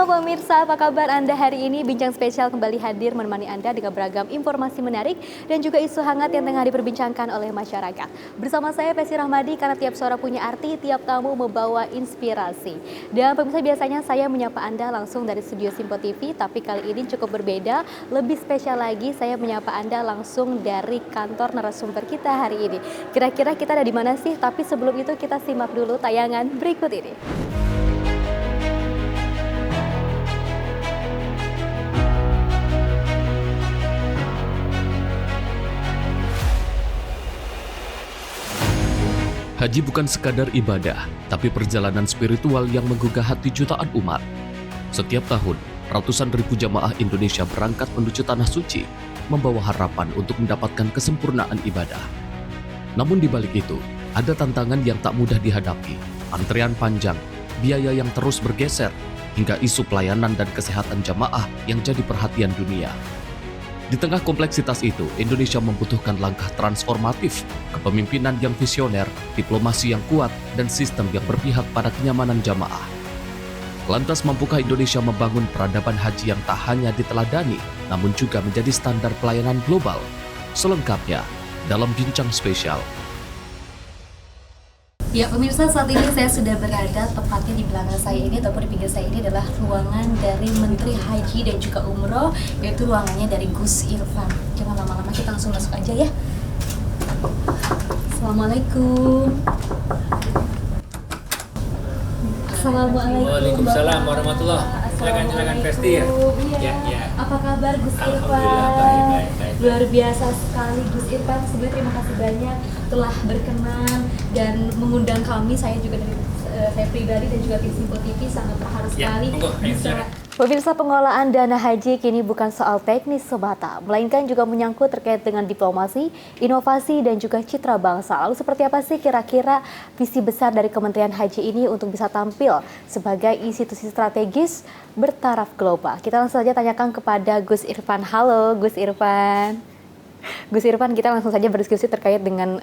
Halo pemirsa, apa kabar Anda hari ini? Bincang spesial kembali hadir menemani Anda dengan beragam informasi menarik dan juga isu hangat yang tengah diperbincangkan oleh masyarakat. Bersama saya Pesi Rahmadi, karena tiap suara punya arti, tiap tamu membawa inspirasi. Dan pemirsa, biasanya saya menyapa Anda langsung dari studio Simpo TV, tapi kali ini cukup berbeda. Lebih spesial lagi, saya menyapa Anda langsung dari kantor narasumber kita hari ini. Kira-kira kita ada di mana sih? Tapi sebelum itu kita simak dulu tayangan berikut ini. Haji bukan sekadar ibadah, tapi perjalanan spiritual yang menggugah hati jutaan umat. Setiap tahun, ratusan ribu jamaah Indonesia berangkat menuju Tanah Suci, membawa harapan untuk mendapatkan kesempurnaan ibadah. Namun di balik itu, ada tantangan yang tak mudah dihadapi, antrean panjang, biaya yang terus bergeser, hingga isu pelayanan dan kesehatan jamaah yang jadi perhatian dunia. Di tengah kompleksitas itu, Indonesia membutuhkan langkah transformatif, kepemimpinan yang visioner, diplomasi yang kuat, dan sistem yang berpihak pada kenyamanan jamaah. Lantas, mampukah Indonesia membangun peradaban haji yang tak hanya diteladani, namun juga menjadi standar pelayanan global? Selengkapnya, dalam Bincang Spesial. Ya pemirsa, saat ini saya sudah berada tepatnya di belakang saya ini ataupun di pinggir saya ini adalah ruangan dari Menteri Haji dan juga Umroh, yaitu ruangannya dari Gus Irfan. Jangan lama-lama, kita langsung masuk aja ya. Assalamualaikum. Assalamualaikum. Waalaikumsalam warahmatullahi wabarakatuh. Silakan Pesti ya. Ya. Apa kabar Gus Irfan? Baik. Luar biasa sekali Gus Irfan. Sebenarnya terima kasih banyak telah berkenan dan mengundang kami. Saya juga dari saya pribadi dan juga tim Simpo TV sangat terharu sekali bisa. Pemirsa, pengelolaan dana haji kini bukan soal teknis semata, melainkan juga menyangkut terkait dengan diplomasi, inovasi, dan juga citra bangsa. Lalu seperti apa sih kira-kira visi besar dari Kementerian Haji ini untuk bisa tampil sebagai institusi strategis bertaraf global? Kita langsung saja tanyakan kepada Gus Irfan. Halo Gus Irfan. Gus Irfan, kita langsung saja berdiskusi terkait dengan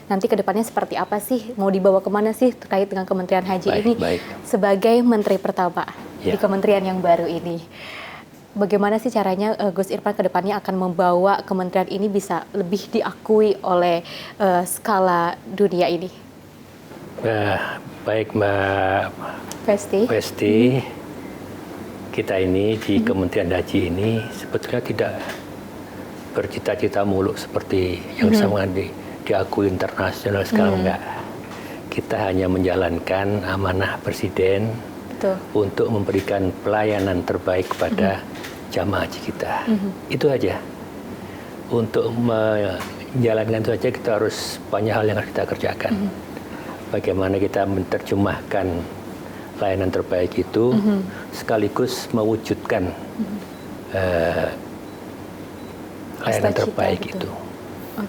nanti ke depannya seperti apa sih, mau dibawa kemana sih terkait dengan Kementerian Haji ini sebagai Menteri pertama di kementerian yang baru ini. Bagaimana sih caranya Gus Irfan ke depannya akan membawa kementerian ini bisa lebih diakui oleh skala dunia ini? Baik Mbak Pesti, kita ini di Kementerian Haji ini sebetulnya tidak bercita-cita muluk seperti yang sama diakui internasional sekarang, enggak. Kita hanya menjalankan amanah Presiden untuk memberikan pelayanan terbaik kepada jamaah haji kita. Itu aja. Untuk menjalankan itu saja kita harus banyak hal yang harus kita kerjakan. Bagaimana kita menerjemahkan layanan terbaik itu sekaligus mewujudkan layanan terbaik itu.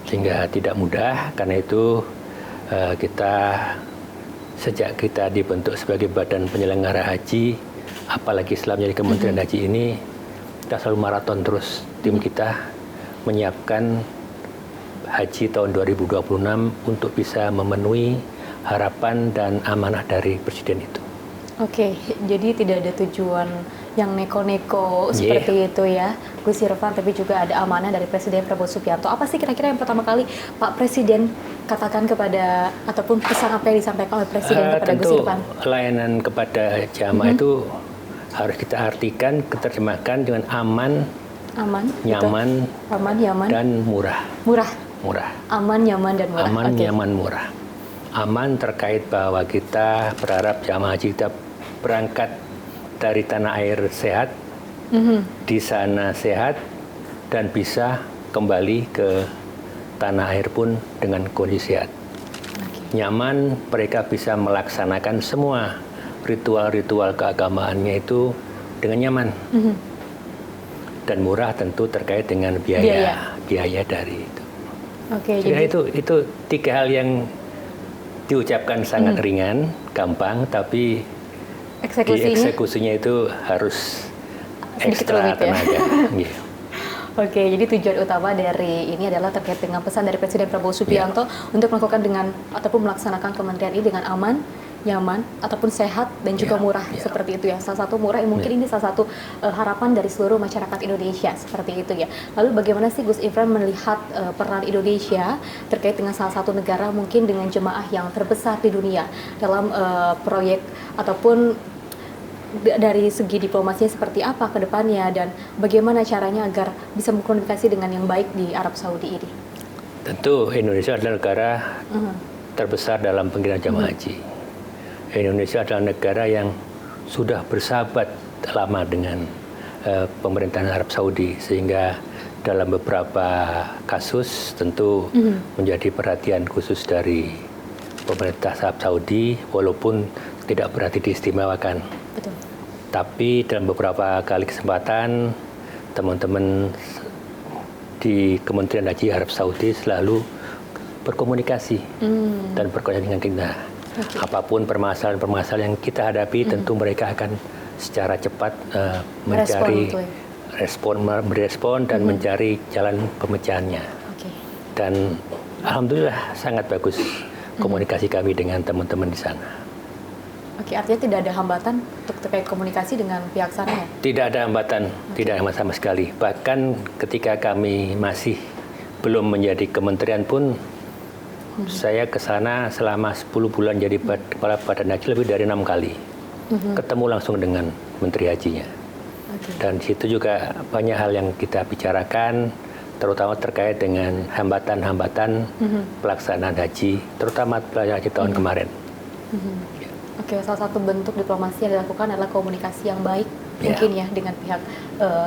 Sehingga tidak mudah, karena itu sejak kita dibentuk sebagai badan penyelenggara haji, apalagi setelah menjadi Kementerian Haji ini, kita selalu maraton terus. Tim kita menyiapkan haji tahun 2026 untuk bisa memenuhi harapan dan amanah dari Presiden itu. Oke, jadi tidak ada tujuan yang neko-neko seperti itu ya, Gus Irfan, tapi juga ada amanah dari Presiden Prabowo Subianto. Apa sih kira-kira yang pertama kali Pak Presiden katakan kepada, ataupun pesan apa yang disampaikan oleh Presiden kepada Gus Irfan? Tentu layanan kepada jamaah itu harus kita artikan, terjemahkan dengan aman, nyaman, dan murah. Aman, nyaman, dan murah. Aman, nyaman, murah. Aman terkait bahwa kita berharap jamaah haji kita berangkat dari tanah air sehat, di sana sehat, dan bisa kembali ke tanah air pun dengan kondisi sehat. Nyaman, mereka bisa melaksanakan semua ritual-ritual keagamaannya itu dengan nyaman. Dan murah tentu terkait dengan biaya dari itu. Jadi itu tiga hal yang diucapkan sangat ringan, gampang, tapi eksekusinya itu harus ekstra tenaga. Oke, jadi tujuan utama dari ini adalah terkait dengan pesan dari Presiden Prabowo Subianto untuk melakukan dengan ataupun melaksanakan kementerian ini dengan aman, nyaman, ataupun sehat dan juga murah seperti itu ya. Salah satu murah, mungkin ini salah satu harapan dari seluruh masyarakat Indonesia seperti itu ya. Lalu bagaimana sih Gus Ifran melihat peran Indonesia terkait dengan salah satu negara mungkin dengan jemaah yang terbesar di dunia dalam proyek ataupun dari segi diplomasinya seperti apa ke depannya dan bagaimana caranya agar bisa berkomunikasi dengan yang baik di Arab Saudi ini? Tentu Indonesia adalah negara terbesar dalam pengiriman jamaah haji. Indonesia adalah negara yang sudah bersahabat lama dengan pemerintahan Arab Saudi, sehingga dalam beberapa kasus tentu menjadi perhatian khusus dari pemerintah Arab Saudi, walaupun tidak berarti diistimewakan. Betul. Tapi dalam beberapa kali kesempatan teman-teman di Kementerian Haji Arab Saudi selalu berkomunikasi dan berkoordinasi dengan kita. Apapun permasalahan-permasalahan yang kita hadapi, tentu mereka akan secara cepat mencari merespon dan mencari jalan pemecahannya. Dan alhamdulillah sangat bagus komunikasi kami dengan teman-teman di sana. Oke, artinya tidak ada hambatan untuk terkait komunikasi dengan pihak sana ya? Tidak ada hambatan, tidak ada sama sekali. Bahkan ketika kami masih belum menjadi kementerian pun, saya ke sana selama 10 bulan jadi kepala badan haji lebih dari 6 kali. Ketemu langsung dengan Menteri Hajinya. Dan di situ juga banyak hal yang kita bicarakan, terutama terkait dengan hambatan-hambatan pelaksanaan haji, terutama pelaksanaan haji tahun kemarin. Oke, salah satu bentuk diplomasi yang dilakukan adalah komunikasi yang baik mungkin ya dengan pihak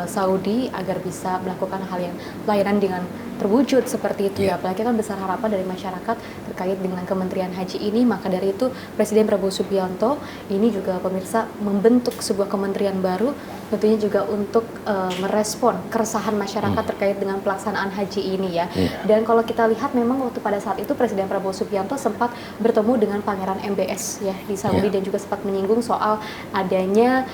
Saudi agar bisa melakukan hal yang pelayanan dengan terwujud seperti itu ya. Apalagi kan besar harapan dari masyarakat terkait dengan Kementerian Haji ini. Maka dari itu Presiden Prabowo Subianto ini juga pemirsa membentuk sebuah kementerian baru, tentunya juga untuk merespon keresahan masyarakat terkait dengan pelaksanaan haji ini ya. Dan kalau kita lihat memang waktu pada saat itu Presiden Prabowo Subianto sempat bertemu dengan Pangeran MBS ya di Saudi dan juga sempat menyinggung soal adanya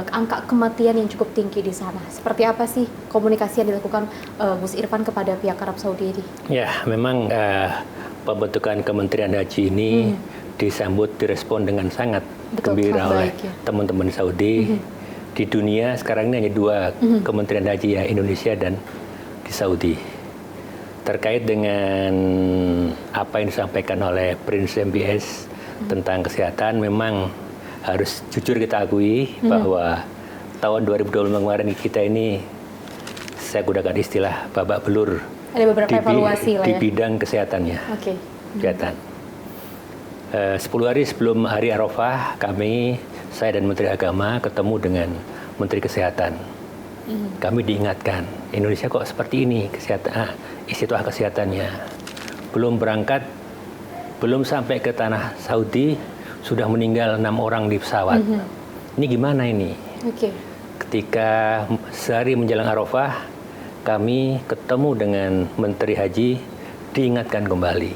angka kematian yang cukup tinggi di sana. Seperti apa sih komunikasi yang dilakukan Gus Irfan kepada pihak Arab Saudi ini? Ya, memang pembentukan Kementerian Haji ini disambut, direspon dengan sangat gembira oleh teman-teman Saudi. Di dunia sekarang ini hanya 2 Kementerian Haji ya, Indonesia dan di Saudi. Terkait dengan apa yang disampaikan oleh Prince MBS tentang kesehatan, memang harus jujur kita akui bahwa tahun 2025 kemarin kita ini, saya gunakan istilah babak belur. Ada beberapa evaluasi lah ya. Di bidang kesehatannya. Kesehatan. 10 hari sebelum hari Arafah, saya dan Menteri Agama ketemu dengan Menteri Kesehatan. Kami diingatkan, Indonesia kok seperti ini istilah kesehatannya. Belum berangkat, belum sampai ke tanah Saudi, sudah meninggal 6 orang di pesawat. Ini gimana ini? Ketika sehari menjelang Arafah, kami ketemu dengan Menteri Haji, diingatkan kembali.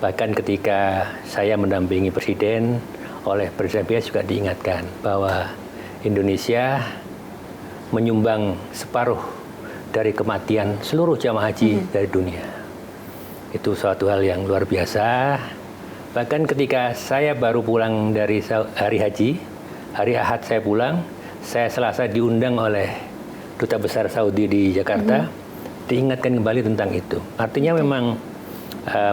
Bahkan ketika saya mendampingi Presiden, oleh Presiden BS juga diingatkan bahwa Indonesia menyumbang separuh dari kematian seluruh jamaah haji dari dunia. Itu suatu hal yang luar biasa. Bahkan ketika saya baru pulang dari hari haji, hari Ahad saya pulang, saya Selasa diundang oleh Duta Besar Saudi di Jakarta, diingatkan kembali tentang itu. Artinya memang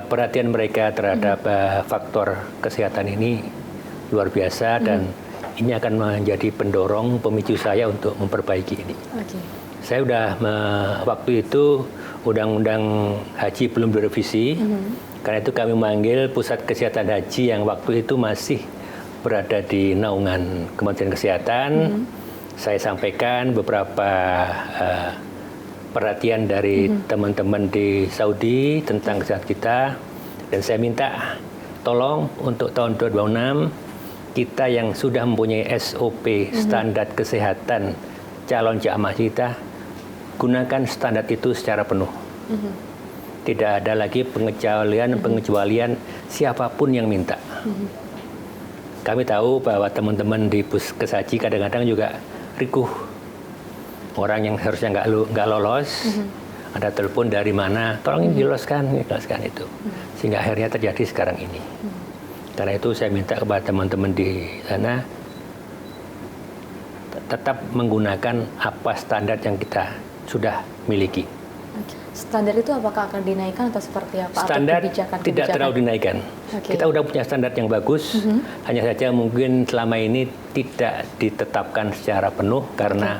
perhatian mereka terhadap faktor kesehatan ini luar biasa dan ini akan menjadi pendorong pemicu saya untuk memperbaiki ini. Saya sudah waktu itu Undang-Undang Haji belum direvisi. Karena itu kami memanggil Pusat Kesehatan Haji yang waktu itu masih berada di naungan Kementerian Kesehatan. Saya sampaikan beberapa perhatian dari teman-teman di Saudi tentang kesehatan kita. Dan saya minta tolong untuk tahun 2026 kita yang sudah mempunyai SOP standar kesehatan calon jamaah kita, gunakan standar itu secara penuh. Tidak ada lagi pengecualian siapapun yang minta. Kami tahu bahwa teman-teman di Puskes Haji kadang-kadang juga rikuh. Orang yang harusnya nggak lolos, ada telepon dari mana, tolong diloloskan itu. Sehingga akhirnya terjadi sekarang ini. Karena itu saya minta kepada teman-teman di sana tetap menggunakan apa standar yang kita sudah miliki. Standar itu apakah akan dinaikkan atau seperti apa? Standar atau kebijakan? Tidak terlalu dinaikkan. Kita udah punya standar yang bagus, hanya saja mungkin selama ini tidak ditetapkan secara penuh karena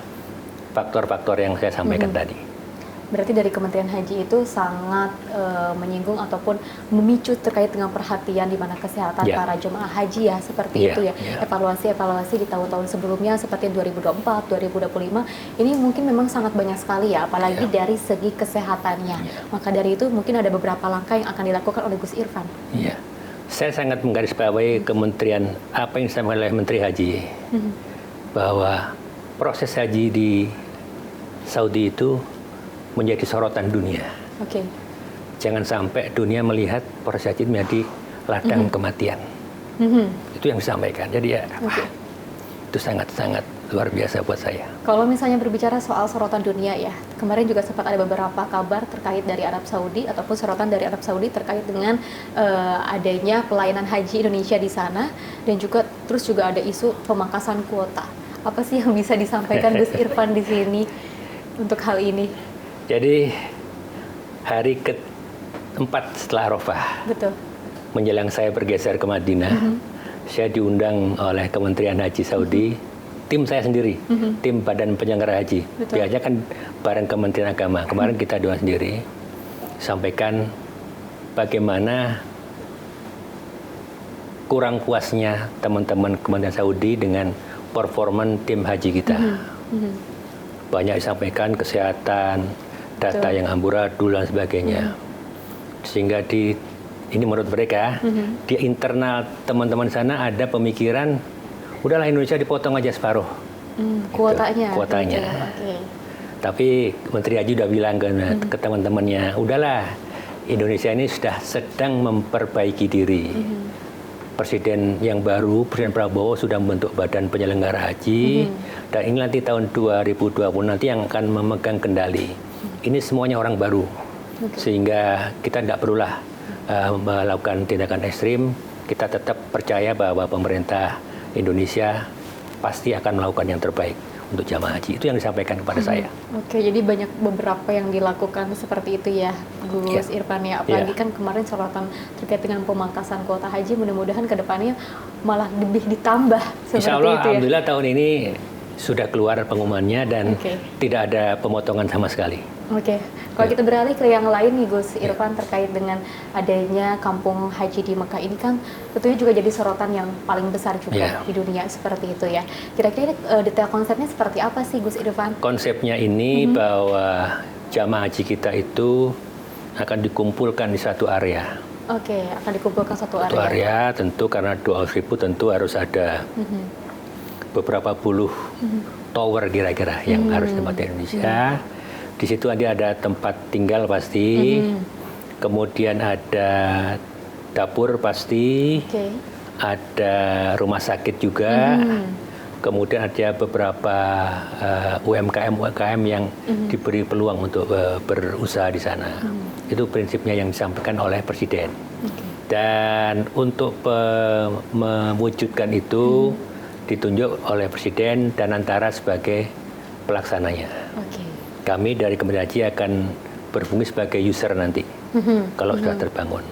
faktor-faktor yang saya sampaikan tadi. Berarti dari Kementerian Haji itu sangat menyinggung ataupun memicu terkait dengan perhatian di mana kesehatan para jemaah haji ya, seperti itu ya. Evaluasi-evaluasi di tahun-tahun sebelumnya seperti 2024, 2025 ini mungkin memang sangat banyak sekali ya, apalagi dari segi kesehatannya. Maka dari itu mungkin ada beberapa langkah yang akan dilakukan oleh Gus Irfan. Iya. Saya sangat menggarisbawahi kementerian apa yang disampaikan oleh Menteri Haji bahwa proses haji di Saudi itu menjadi sorotan dunia. Jangan sampai dunia melihat proses haji menjadi ladang kematian. Itu yang disampaikan. Jadi ya, itu sangat-sangat luar biasa buat saya. Kalau misalnya berbicara soal sorotan dunia ya, kemarin juga sempat ada beberapa kabar terkait dari Arab Saudi ataupun sorotan dari Arab Saudi terkait dengan adanya pelayanan haji Indonesia di sana, dan juga terus juga ada isu pemangkasan kuota. Apa sih yang bisa disampaikan Gus Irfan di sini untuk hal ini? Jadi hari keempat setelah Arafah, menjelang saya bergeser ke Madinah, saya diundang oleh Kementerian Haji Saudi, tim saya sendiri, tim Badan Penyelenggara Haji. Biasanya kan bareng Kementerian Agama. Kemarin kita doa sendiri, sampaikan bagaimana kurang puasnya teman-teman Kementerian Saudi dengan performa tim haji kita. Banyak disampaikan kesehatan, data yang amburadul dan sebagainya. Sehingga ini menurut mereka, di internal teman-teman sana ada pemikiran, udahlah Indonesia dipotong aja separuh. Kuotanya. Kuotanya. Tapi Menteri Haji udah bilang ke teman-temannya, udahlah Indonesia ini sudah sedang memperbaiki diri. Presiden yang baru, Presiden Prabowo sudah membentuk Badan Penyelenggara Haji, dan ini nanti tahun 2020 nanti yang akan memegang kendali. Ini semuanya orang baru, sehingga kita tidak perlulah melakukan tindakan ekstrim. Kita tetap percaya bahwa pemerintah Indonesia pasti akan melakukan yang terbaik untuk jamaah haji. Itu yang disampaikan kepada saya. Jadi banyak beberapa yang dilakukan seperti itu ya, Gus Irfan ya. Apalagi kan kemarin sorotan terkait dengan pemangkasan kuota haji, mudah-mudahan ke depannya malah lebih ditambah seperti Insya Allah, itu ya. Alhamdulillah tahun ini sudah keluar pengumumannya dan tidak ada pemotongan sama sekali. Kalau kita beralih ke yang lain nih Gus Irfan, terkait dengan adanya kampung haji di Mekah ini kan tentunya juga jadi sorotan yang paling besar juga di dunia seperti itu ya. Kira-kira detail konsepnya seperti apa sih Gus Irfan? Konsepnya ini bahwa jamaah haji kita itu akan dikumpulkan di satu area. Akan dikumpulkan satu area. Satu area tentu karena 200.000 tentu harus ada beberapa puluh tower kira-kira yang harus tempat Indonesia. Di situ ada tempat tinggal pasti, kemudian ada dapur pasti, ada rumah sakit juga, kemudian ada beberapa UMKM yang diberi peluang untuk berusaha di sana. Itu prinsipnya yang disampaikan oleh Presiden. Dan untuk mewujudkan itu ditunjuk oleh Presiden dan Antara sebagai pelaksananya. Kami dari Kementerian Haji akan berfungsi sebagai user nanti kalau sudah terbangun.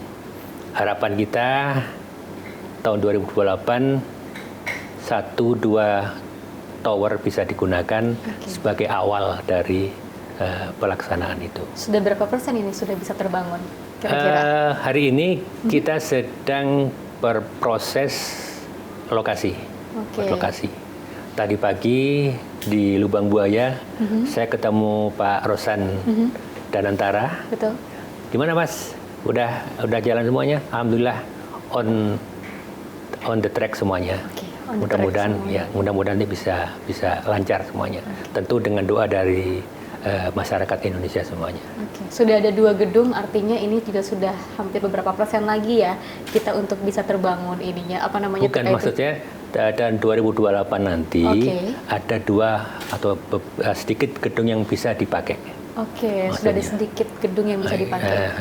Harapan kita tahun 2028 1-2 tower bisa digunakan sebagai awal dari pelaksanaan itu. Sudah berapa persen ini sudah bisa terbangun kira-kira? Hari ini kita sedang berproses lokasi. Tadi pagi di Lubang Buaya, saya ketemu Pak Rosan dan Antara. Gimana Mas? Udah jalan semuanya? Alhamdulillah on the track semuanya. Mudah-mudahan ini bisa lancar semuanya. Tentu dengan doa dari masyarakat Indonesia semuanya. Sudah ada 2 gedung, artinya ini juga sudah hampir beberapa persen lagi ya kita untuk bisa terbangun ininya. Apa namanya? Bukan, maksudnya dan 2028 nanti ada 2 atau sedikit gedung yang bisa dipakai. Sudah ada sedikit gedung yang bisa dipakai.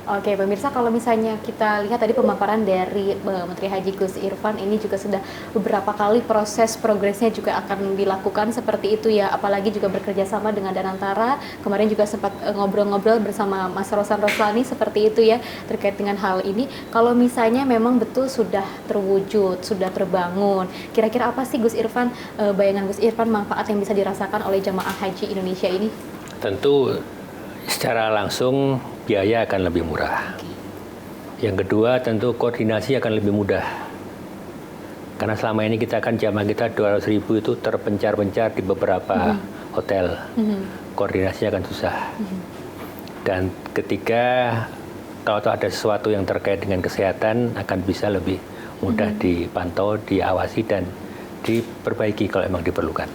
Oke, pemirsa, kalau misalnya kita lihat tadi pemaparan dari Menteri Haji Gus Irfan, ini juga sudah beberapa kali proses progresnya juga akan dilakukan seperti itu ya, apalagi juga bekerja sama dengan Danantara. Kemarin juga sempat ngobrol-ngobrol bersama Mas Rosan Roslani seperti itu ya, terkait dengan hal ini. Kalau misalnya memang betul sudah terwujud, sudah terbangun, kira-kira apa sih Gus Irfan, bayangan Gus Irfan, manfaat yang bisa dirasakan oleh jamaah haji Indonesia ini? Tentu secara langsung biaya akan lebih murah. Yang kedua tentu koordinasi akan lebih mudah. Karena selama ini jamaah kita 200.000 itu terpencar-pencar di beberapa hotel. Koordinasi akan susah. Dan ketiga, kalau ada sesuatu yang terkait dengan kesehatan akan bisa lebih mudah dipantau, diawasi dan diperbaiki kalau memang diperlukan.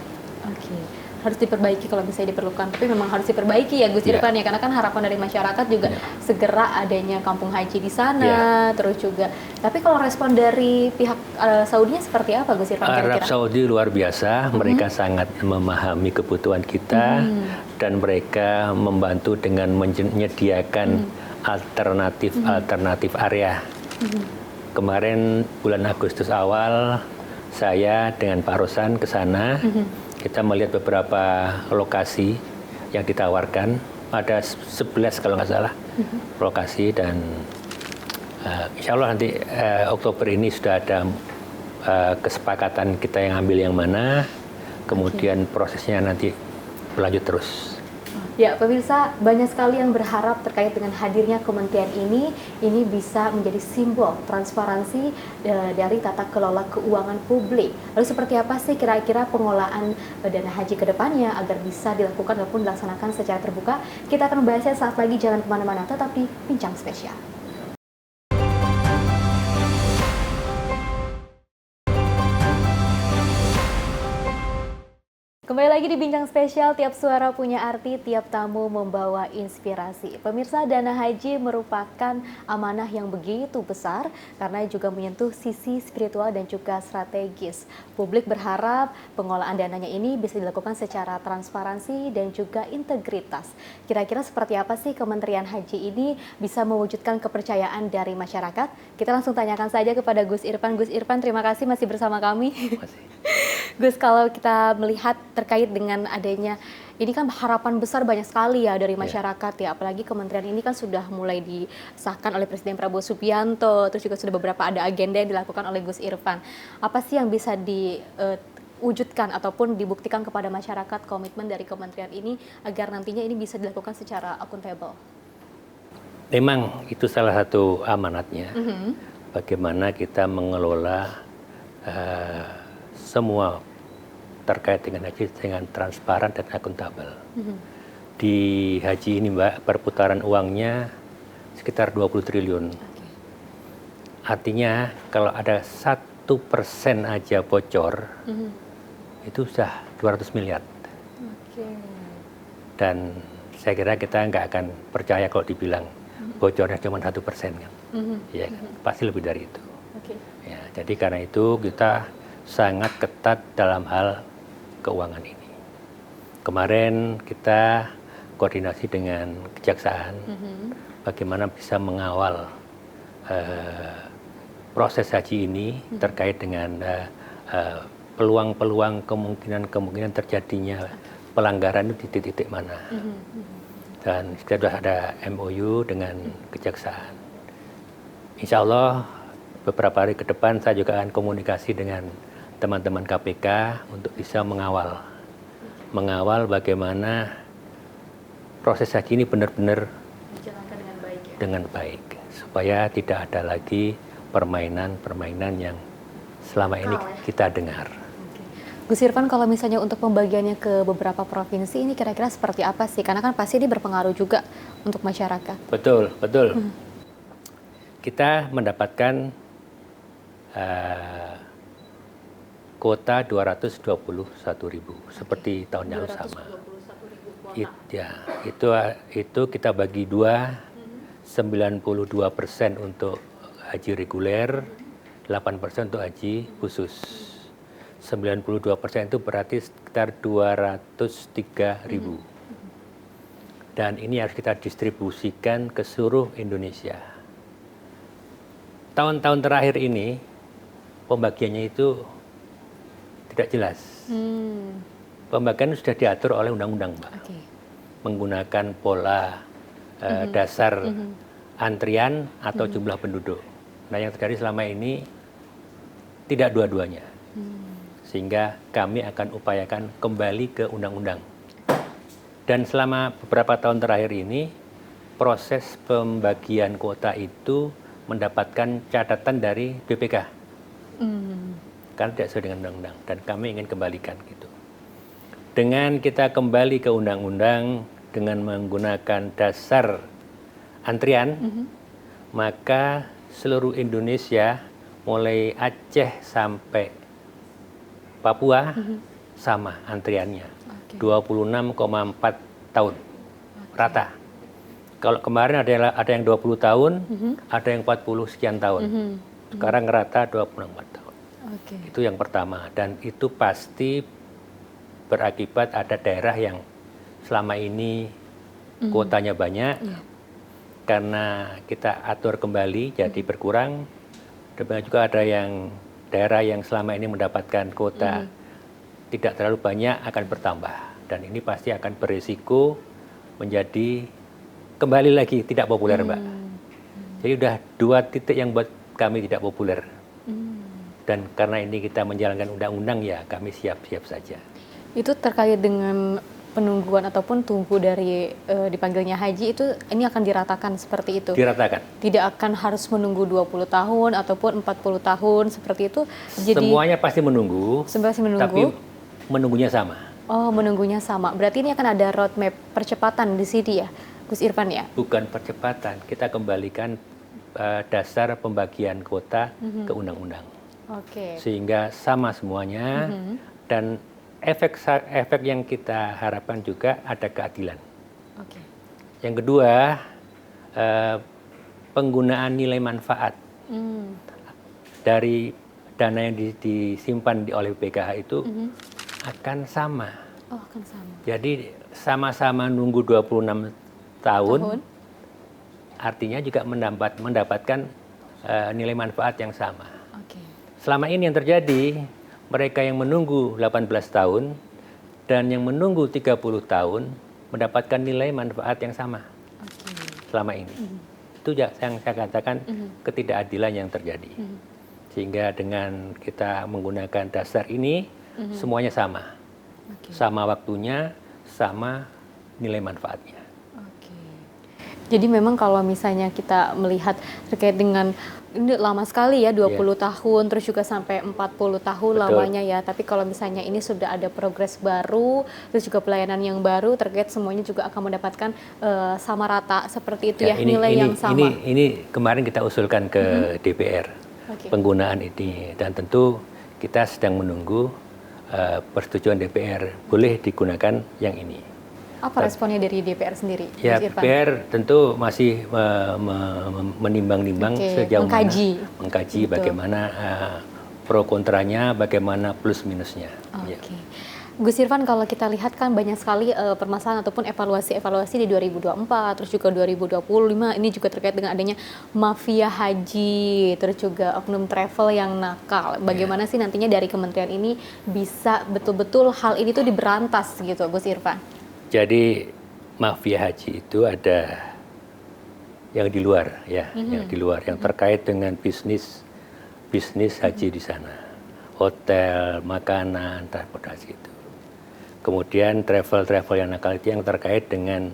Oke. Harus diperbaiki kalau bisa diperlukan, tapi memang harus diperbaiki ya Gus Irfan ya, karena kan harapan dari masyarakat juga segera adanya kampung haji di sana, terus juga. Tapi kalau respon dari pihak Saudinya seperti apa Gus Irfan kira-kira? Arab Saudi luar biasa, mereka sangat memahami kebutuhan kita dan mereka membantu dengan menyediakan alternatif area. Kemarin bulan Agustus awal saya dengan Pak Rosan ke sana. Kita melihat beberapa lokasi yang ditawarkan, ada 11 kalau nggak salah lokasi, dan insya Allah nanti Oktober ini sudah ada kesepakatan kita yang ambil yang mana, kemudian prosesnya nanti berlanjut terus. Ya, pemirsa, banyak sekali yang berharap terkait dengan hadirnya kementerian ini bisa menjadi simbol transparansi dari tata kelola keuangan publik. Lalu seperti apa sih kira-kira pengelolaan dana haji ke depannya agar bisa dilakukan ataupun dilaksanakan secara terbuka? Kita akan membahasnya saat lagi, jangan kemana-mana, tetap di Bincang Spesial. Kembali lagi di Bincang Spesial, tiap suara punya arti, tiap tamu membawa inspirasi. Pemirsa, dana haji merupakan amanah yang begitu besar karena juga menyentuh sisi spiritual dan juga strategis. Publik berharap pengelolaan dananya ini bisa dilakukan secara transparansi dan juga integritas. Kira-kira seperti apa sih Kementerian Haji ini bisa mewujudkan kepercayaan dari masyarakat? Kita langsung tanyakan saja kepada Gus Irfan. Gus Irfan, terima kasih masih bersama kami. Terima kasih. Gus, kalau kita melihat terkait dengan adanya, ini kan harapan besar banyak sekali ya dari masyarakat ya, apalagi kementerian ini kan sudah mulai disahkan oleh Presiden Prabowo Subianto, terus juga sudah beberapa ada agenda yang dilakukan oleh Gus Irfan. Apa sih yang bisa diwujudkan ataupun dibuktikan kepada masyarakat komitmen dari kementerian ini agar nantinya ini bisa dilakukan secara akuntabel? Memang itu salah satu amanatnya, bagaimana kita mengelola semua terkait dengan haji dengan transparan dan akuntabel. Di haji ini Mbak, perputaran uangnya sekitar 20 triliun. Artinya kalau ada 1% aja bocor, itu sudah 200 miliar. Dan saya kira kita nggak akan percaya kalau dibilang bocornya cuma 1% kan. Ya, pasti lebih dari itu. Ya, jadi karena itu kita sangat ketat dalam hal keuangan ini. Kemarin kita koordinasi dengan Kejaksaan, bagaimana bisa mengawal proses haji ini terkait dengan peluang-peluang kemungkinan terjadinya pelanggaran itu di titik-titik mana. Dan kita sudah ada MOU dengan Kejaksaan. Insya Allah beberapa hari ke depan saya juga akan komunikasi dengan teman-teman KPK untuk bisa mengawal bagaimana proses haji ini benar-benar dijalankan dengan baik, supaya tidak ada lagi permainan yang selama ini kita dengar. Gus Irfan, kalau misalnya untuk pembagiannya ke beberapa provinsi ini kira-kira seperti apa sih? Karena kan pasti ini berpengaruh juga untuk masyarakat. Betul. Kita mendapatkan kuota 221.000 seperti tahun yang sama. Itu kita bagi dua, 92% untuk haji reguler, 8% untuk haji khusus. 92% itu berarti sekitar 203.000. Dan ini harus kita distribusikan ke seluruh Indonesia. Tahun-tahun terakhir ini pembagiannya itu tidak jelas. Pembagian sudah diatur oleh undang-undang, Mbak. Okay. Menggunakan pola dasar antrian atau jumlah penduduk. Nah, yang terjadi selama ini tidak dua-duanya. Sehingga kami akan upayakan kembali ke undang-undang. Dan selama beberapa tahun terakhir ini, proses pembagian kuota itu mendapatkan catatan dari BPK. Karena tidak sesuai dengan undang-undang. Dan kami ingin kembalikan gitu. Dengan kita kembali ke undang-undang dengan menggunakan dasar antrian, maka seluruh Indonesia mulai Aceh sampai Papua sama antriannya. 26,4 tahun rata. Kalau kemarin ada yang 20 tahun, ada yang 40 sekian tahun. Sekarang rata 24 tahun. Itu yang pertama. Dan itu pasti berakibat ada daerah yang selama ini kuotanya banyak. Karena kita atur kembali jadi berkurang. Dan juga ada yang daerah yang selama ini mendapatkan kuota tidak terlalu banyak akan bertambah. Dan ini pasti akan berisiko menjadi kembali lagi tidak populer, Mbak. Jadi udah 2 titik yang buat kami tidak populer. Dan karena ini kita menjalankan undang-undang, ya kami siap-siap saja. Itu terkait dengan penungguan ataupun tunggu dari dipanggilnya haji, itu ini akan diratakan seperti itu? Diratakan. Tidak akan harus menunggu 20 tahun ataupun 40 tahun seperti itu? Jadi, semuanya pasti menunggu, tapi menunggunya sama. Oh, menunggunya sama. Berarti ini akan ada roadmap percepatan di sini ya, Gus Irfan ya? Bukan percepatan, kita kembalikan dasar pembagian kuota ke undang-undang. Sehingga sama semuanya, dan efek yang kita harapkan juga ada keadilan. Yang kedua, penggunaan nilai manfaat dari dana yang disimpan oleh BPKH itu akan sama. Oh, akan sama. Jadi sama-sama nunggu 26 tahun. Artinya juga mendapatkan nilai manfaat yang sama. Selama ini yang terjadi, mereka yang menunggu 18 tahun dan yang menunggu 30 tahun mendapatkan nilai manfaat yang sama. Selama ini. Itu yang saya katakan ketidakadilan yang terjadi. Sehingga dengan kita menggunakan dasar ini, semuanya sama. Sama waktunya, sama nilai manfaatnya. Jadi memang kalau misalnya kita melihat terkait dengan ini lama sekali ya, 20 tahun, terus juga sampai 40 tahun lamanya ya. Tapi kalau misalnya ini sudah ada progres baru, terus juga pelayanan yang baru, terkait semuanya juga akan mendapatkan sama rata seperti itu ya, nilai yang sama. Ini kemarin kita usulkan ke DPR, penggunaan ini. Dan tentu kita sedang menunggu persetujuan DPR, boleh digunakan yang ini. Apa responnya dari DPR sendiri? Ya, DPR tentu masih menimbang-nimbang sejauh mengkaji bagaimana pro kontranya, bagaimana plus minusnya. Gus Irfan, kalau kita lihat kan banyak sekali permasalahan ataupun evaluasi di 2024, terus juga 2025, ini juga terkait dengan adanya mafia haji, terus juga oknum travel yang nakal. Bagaimana sih nantinya dari kementerian ini bisa betul-betul hal ini tuh diberantas gitu, Gus Irfan? Jadi mafia haji itu ada yang di luar ya, yang di luar, yang terkait dengan bisnis haji di sana, hotel, makanan, transportasi itu. Kemudian travel yang nakal itu yang terkait dengan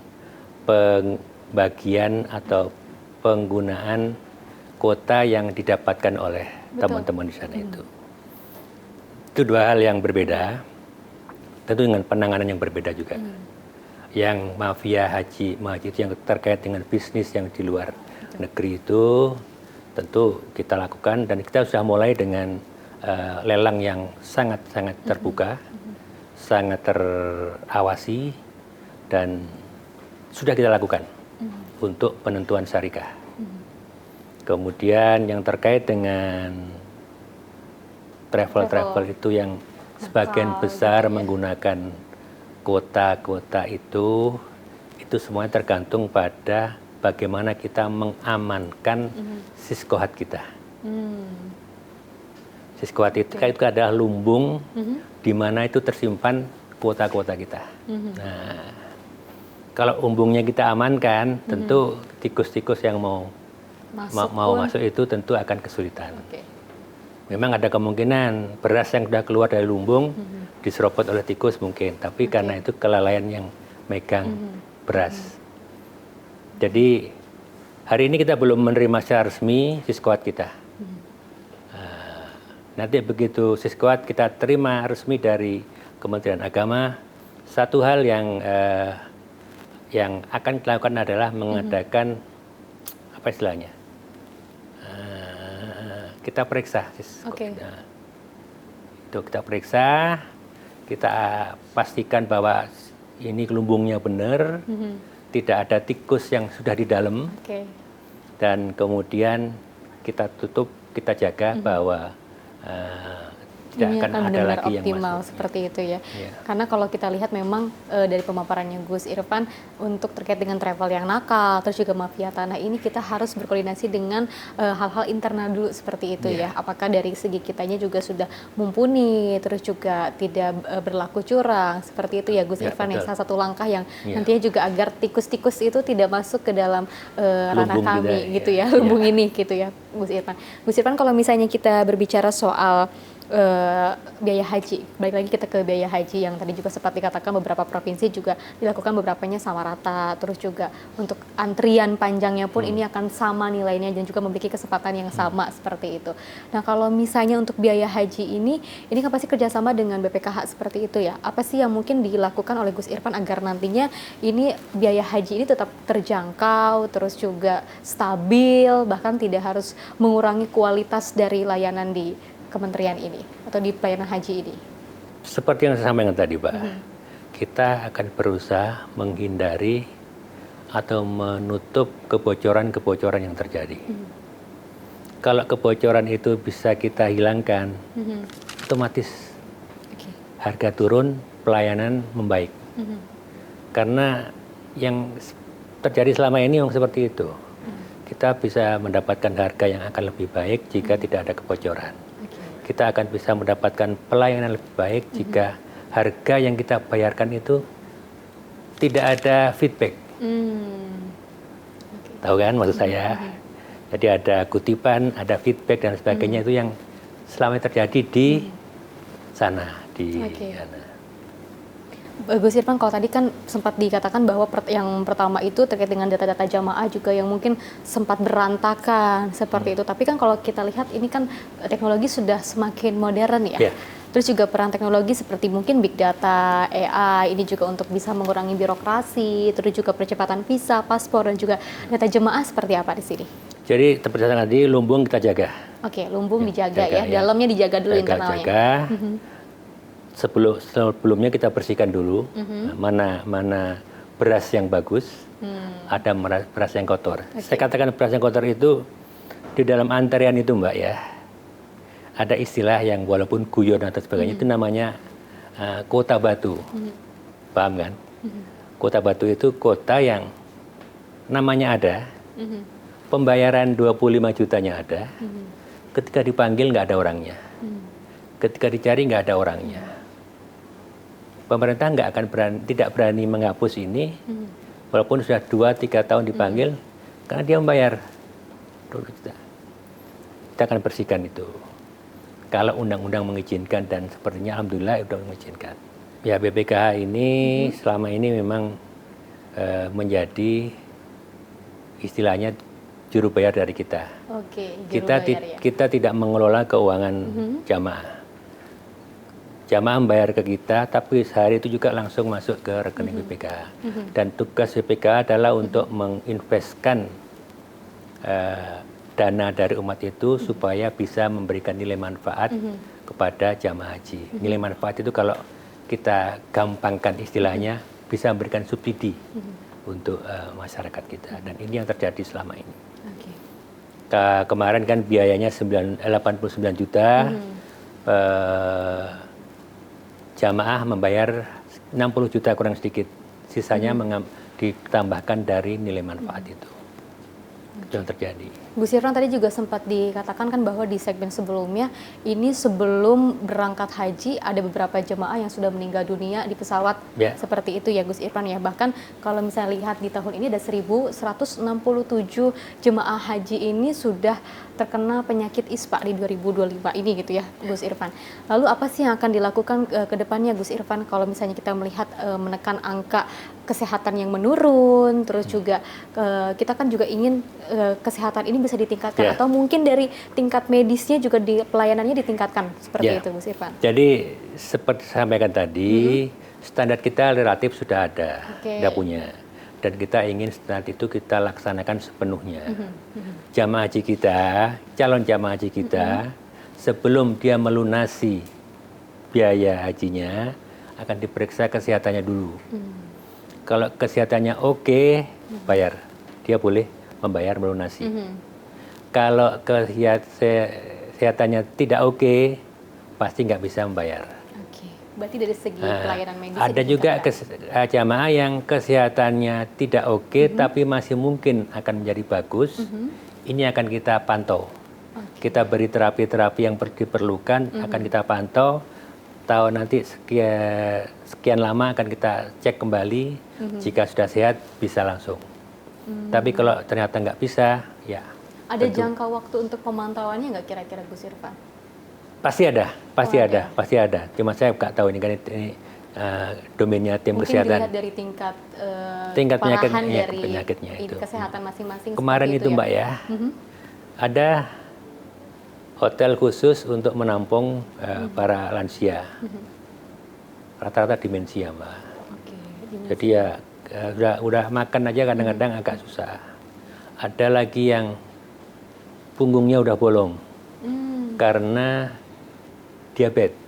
pembagian atau penggunaan kuota yang didapatkan oleh teman-teman di sana itu. Itu dua hal yang berbeda, tentu dengan penanganan yang berbeda juga. Yang mafia haji itu yang terkait dengan bisnis yang di luar negeri itu tentu kita lakukan, dan kita sudah mulai dengan lelang yang sangat-sangat terbuka, sangat terawasi, dan sudah kita lakukan untuk penentuan syarikah. Kemudian yang terkait dengan travel itu yang sebagian besar menggunakan kuota itu itu semuanya tergantung pada bagaimana kita mengamankan siskohat kita. Siskohat itu adalah lumbung di mana itu tersimpan kuota-kuota kita. Nah, kalau lumbungnya kita amankan, tentu tikus-tikus yang mau masuk itu tentu akan kesulitan. Memang ada kemungkinan beras yang sudah keluar dari lumbung diserobot oleh tikus mungkin, tapi karena itu kelalaian yang megang beras. Jadi hari ini kita belum menerima secara resmi siskohat kita. Nanti begitu siskohat kita terima resmi dari Kementerian Agama, satu hal yang akan kita lakukan adalah mengadakan apa istilahnya? Kita periksa. Itu kita periksa, kita pastikan bahwa ini lumbungnya benar, tidak ada tikus yang sudah di dalam, dan kemudian kita tutup, kita jaga bahwa tidak akan ada lagi yang optimal masuk. Seperti itu ya. Karena kalau kita lihat memang dari pemaparannya Gus Irfan untuk terkait dengan travel yang nakal, terus juga mafia tanah ini kita harus berkoordinasi dengan hal-hal internal dulu seperti itu ya. Apakah dari segi kitanya juga sudah mumpuni, terus juga tidak berlaku curang, seperti itu ya Gus Irfan. Yang salah satu langkah yang nantinya juga agar tikus-tikus itu tidak masuk ke dalam ranah kami gitu ya, lumbung ini gitu ya Gus Irfan. Gus Irfan, kalau misalnya kita berbicara soal biaya haji, balik lagi kita ke biaya haji yang tadi juga sempat dikatakan beberapa provinsi juga dilakukan beberapanya sama rata, terus juga untuk antrian panjangnya pun ini akan sama nilainya dan juga memiliki kesempatan yang sama seperti itu. Nah, kalau misalnya untuk biaya haji ini kan pasti kerjasama dengan BPKH seperti itu ya. Apa sih yang mungkin dilakukan oleh Gus Irfan agar nantinya ini biaya haji ini tetap terjangkau, terus juga stabil, bahkan tidak harus mengurangi kualitas dari layanan di kementerian ini atau di pelayanan haji ini? Seperti yang saya sampaikan tadi, Pak, kita akan berusaha menghindari atau menutup kebocoran-kebocoran yang terjadi. Kalau kebocoran itu bisa kita hilangkan, otomatis harga turun, pelayanan membaik. Karena yang terjadi selama ini yang seperti itu. Kita bisa mendapatkan harga yang akan lebih baik jika tidak ada kebocoran. Kita akan bisa mendapatkan pelayanan lebih baik jika harga yang kita bayarkan itu tidak ada feedback. Tahu kan maksud saya? Jadi ada kutipan, ada feedback dan sebagainya itu yang selama ini terjadi di sana. Gus Irfan, kalau tadi kan sempat dikatakan bahwa yang pertama itu terkait dengan data-data jamaah juga yang mungkin sempat berantakan seperti itu. Tapi kan kalau kita lihat ini kan teknologi sudah semakin modern ya. Terus juga peran teknologi seperti mungkin big data, AI ini juga untuk bisa mengurangi birokrasi, terus juga percepatan visa, paspor dan juga data jemaah seperti apa di sini? Jadi seperti tadi lumbung kita jaga. Lumbung dijaga ya. Dalamnya dijaga dulu internalnya. Sebelumnya kita bersihkan dulu mana beras yang bagus, ada beras yang kotor. Saya katakan beras yang kotor itu di dalam antarian itu, Mbak ya, ada istilah yang walaupun guyon atau sebagainya itu namanya kota batu. Paham kan? Kota batu itu kota yang namanya ada, pembayaran 25 jutanya ada, ketika dipanggil nggak ada orangnya, ketika dicari nggak ada orangnya. Pemerintah tidak berani menghapus ini, walaupun sudah 2-3 tahun dipanggil, karena dia membayar 20 juta. Kita akan bersihkan itu. Kalau undang-undang mengizinkan dan sepertinya alhamdulillah sudah mengizinkan. Ya BPKH ini selama ini memang menjadi istilahnya juru bayar dari kita. Kita tidak mengelola keuangan jamaah. Jamaah membayar ke kita, tapi sehari itu juga langsung masuk ke rekening BPKH. Dan tugas BPKH adalah untuk menginvestkan dana dari umat itu supaya bisa memberikan nilai manfaat kepada jamaah haji. Nilai manfaat itu kalau kita gampangkan istilahnya bisa memberikan subsidi untuk masyarakat kita. Dan ini yang terjadi selama ini. Kemarin kan biayanya 89 juta. Jamaah membayar 60 juta kurang sedikit, sisanya ditambahkan dari nilai manfaat itu. Itu yang terjadi. Gus Irfan tadi juga sempat dikatakan kan bahwa di segmen sebelumnya ini sebelum berangkat haji ada beberapa jemaah yang sudah meninggal dunia di pesawat seperti itu ya Gus Irfan ya. Bahkan kalau misalnya lihat di tahun ini ada 1.167 jemaah haji ini sudah terkena penyakit ispa di 2025 ini gitu ya Gus Irfan. Lalu apa sih yang akan dilakukan ke depannya Gus Irfan kalau misalnya kita melihat menekan angka kesehatan yang menurun, terus juga kita kan juga ingin kesehatan ini bisa ditingkatkan atau mungkin dari tingkat medisnya juga di pelayanannya ditingkatkan seperti itu Gus Irfan. Jadi seperti saya sampaikan tadi, standar kita relatif sudah ada, sudah punya. Dan kita ingin standar itu kita laksanakan sepenuhnya. Jamaah haji kita, calon jamaah haji kita, sebelum dia melunasi biaya hajinya, akan diperiksa kesehatannya dulu. Kalau kesehatannya oke, bayar. Dia boleh membayar melunasi. Kalau kesehatannya tidak oke, pasti nggak bisa membayar. Berarti dari segi pelayanan medis. Ada juga jamaah yang kesehatannya tidak oke, tapi masih mungkin akan menjadi bagus. Ini akan kita pantau. Kita beri terapi-terapi yang diperlukan, akan kita pantau. Tahu nanti sekian lama akan kita cek kembali. Jika sudah sehat, bisa langsung. Tapi kalau ternyata nggak bisa, ya. Ada jangka waktu untuk pemantauannya nggak kira-kira Gus Irfan? Pasti ada. Cuma saya nggak tahu ini kan ini domainnya tim mungkin kesehatan. Mungkin dilihat dari tingkat penyakitnya itu. Kesehatan masing-masing. Kemarin itu Mbak ya, ada hotel khusus untuk menampung para lansia. Rata-rata demensia Mbak. Jadi ya udah makan aja kadang-kadang agak susah. Ada lagi yang punggungnya udah bolong karena diabetes.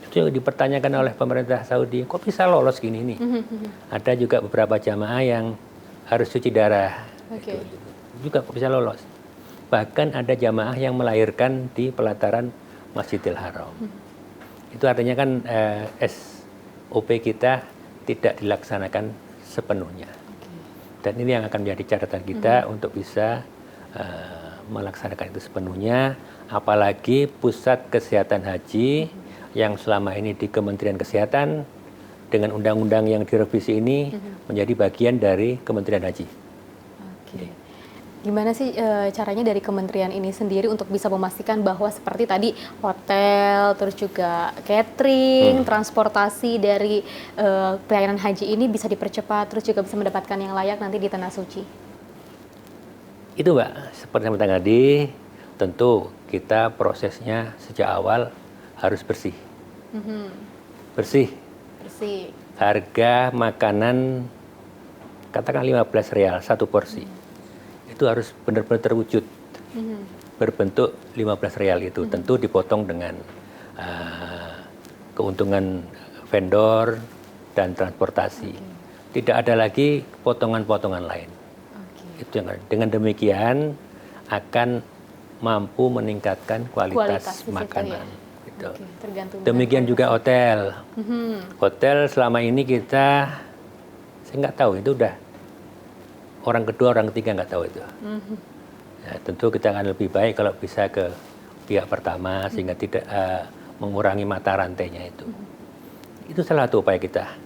Itu dipertanyakan oleh pemerintah Saudi, kok bisa lolos gini nih? Ada juga beberapa jamaah yang harus cuci darah, juga kok bisa lolos. Bahkan ada jamaah yang melahirkan di pelataran Masjidil Haram. Itu artinya kan SOP kita tidak dilaksanakan sepenuhnya. Dan ini yang akan menjadi catatan kita untuk bisa melaksanakan itu sepenuhnya, apalagi pusat kesehatan haji yang selama ini di Kementerian Kesehatan dengan undang-undang yang direvisi ini menjadi bagian dari Kementerian Haji. Gimana sih caranya dari kementerian ini sendiri untuk bisa memastikan bahwa seperti tadi hotel, terus juga catering, transportasi dari pelayanan haji ini bisa dipercepat, terus juga bisa mendapatkan yang layak nanti di Tanah Suci? Itu Mbak, seperti yang saya tadi, tentu kita prosesnya sejak awal harus bersih. Bersih. Harga makanan katakan 15 real satu porsi. Itu harus benar-benar terwujud. Berbentuk 15 real itu. Tentu dipotong dengan keuntungan vendor dan transportasi. Tidak ada lagi potongan-potongan lain. Itu yang dengan demikian akan mampu meningkatkan kualitas makanan. Gitu. Demikian juga hotel. Hotel selama ini kita, saya nggak tahu itu udah orang kedua, orang ketiga nggak tahu itu. Ya, tentu kita akan lebih baik kalau bisa ke pihak pertama sehingga tidak mengurangi mata rantainya itu. Itu salah satu upaya kita.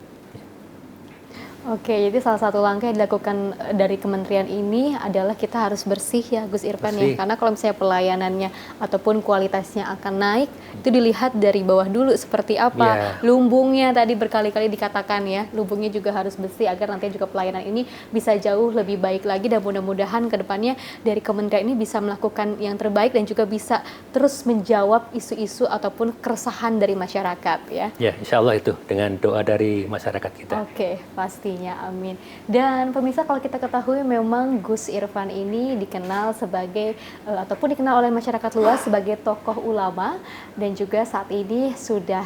Oke, jadi salah satu langkah yang dilakukan dari kementerian ini adalah kita harus bersih ya Gus Irfan ya. Karena kalau misalnya pelayanannya ataupun kualitasnya akan naik, itu dilihat dari bawah dulu seperti apa. Lumbungnya tadi berkali-kali dikatakan ya, lumbungnya juga harus bersih agar nanti juga pelayanan ini bisa jauh lebih baik lagi, dan mudah-mudahan ke depannya dari kementerian ini bisa melakukan yang terbaik dan juga bisa terus menjawab isu-isu ataupun keresahan dari masyarakat ya. Ya, insya Allah itu dengan doa dari masyarakat kita. Oke, pasti. Amin. Dan pemirsa, kalau kita ketahui memang Gus Irfan ini dikenal sebagai ataupun dikenal oleh masyarakat luas sebagai tokoh ulama, dan juga saat ini sudah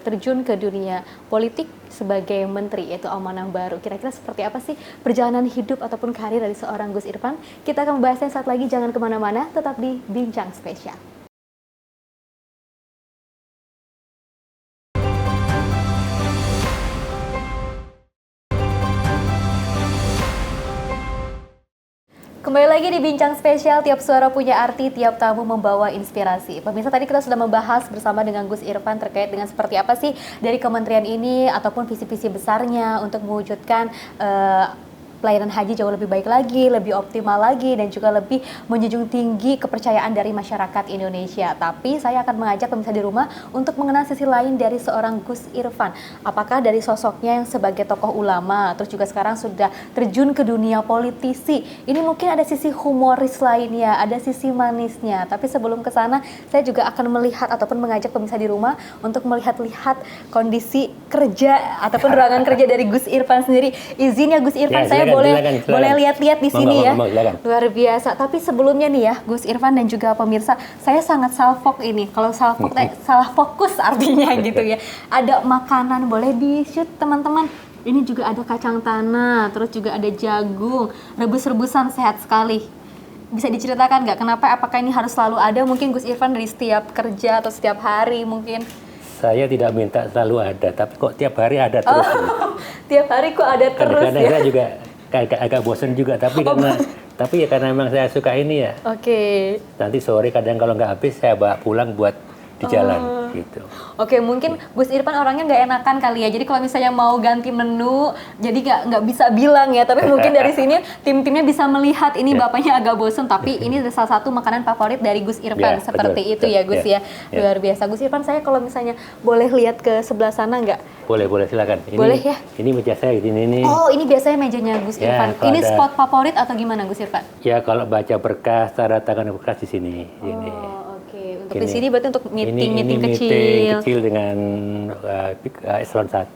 terjun ke dunia politik sebagai menteri, yaitu amanah baru. Kira-kira seperti apa sih perjalanan hidup ataupun karir dari seorang Gus Irfan? Kita akan membahasnya saat lagi, jangan kemana-mana, tetap di Bincang Spesial. Kembali lagi di Bincang Spesial, tiap suara punya arti, tiap tamu membawa inspirasi. Pemirsa, tadi kita sudah membahas bersama dengan Gus Irfan terkait dengan seperti apa sih dari kementerian ini ataupun visi-visi besarnya untuk mewujudkan pelayanan haji jauh lebih baik lagi, lebih optimal lagi, dan juga lebih menjunjung tinggi kepercayaan dari masyarakat Indonesia. Tapi saya akan mengajak pemirsa di rumah untuk mengenal sisi lain dari seorang Gus Irfan. Apakah dari sosoknya yang sebagai tokoh ulama, terus juga sekarang sudah terjun ke dunia politisi. Ini mungkin ada sisi humoris lainnya, ada sisi manisnya. Tapi sebelum ke sana, saya juga akan melihat ataupun mengajak pemirsa di rumah untuk melihat-lihat kondisi kerja ataupun ruangan kerja dari Gus Irfan sendiri. Izin ya Gus Irfan, saya boleh lihat-lihat di sini ya. Luar biasa. Tapi sebelumnya nih ya, Gus Irfan dan juga pemirsa, saya sangat salfok ini. Kalau salfok salah fokus artinya gitu ya. Ada makanan, boleh di-shoot teman-teman. Ini juga ada kacang tanah, terus juga ada jagung, rebus-rebusan, sehat sekali. Bisa diceritakan nggak kenapa, apakah ini harus selalu ada? Mungkin Gus Irfan dari setiap kerja atau setiap hari mungkin. Saya tidak minta selalu ada, tapi kok tiap hari ada terus. Tiap hari kok ada terus kadang-kadang ya? Saya juga agak bosan juga, tapi karena memang saya suka ini ya. Oke. Nanti sore kadang kalau nggak habis saya bawa pulang buat di jalan gitu. Oke, mungkin Gus Irfan orangnya nggak enakan kali ya. Jadi kalau misalnya mau ganti menu, jadi nggak bisa bilang ya. Tapi mungkin dari sini tim-timnya bisa melihat ini bapaknya agak bosen. Tapi ini salah satu makanan favorit dari Gus Irfan seperti itu ya Gus ya. Luar biasa. Gus Irfan, saya kalau misalnya boleh lihat ke sebelah sana nggak? Boleh silakan. Boleh ya. Ini meja saya ini. Oh, ini biasanya mejanya Gus Irfan. Ini spot favorit atau gimana Gus Irfan? Ya kalau baca berkas, tanda tangan berkas di sini. Ini. Untuk di sini berarti untuk meeting kecil. Meeting kecil dengan eselon 1.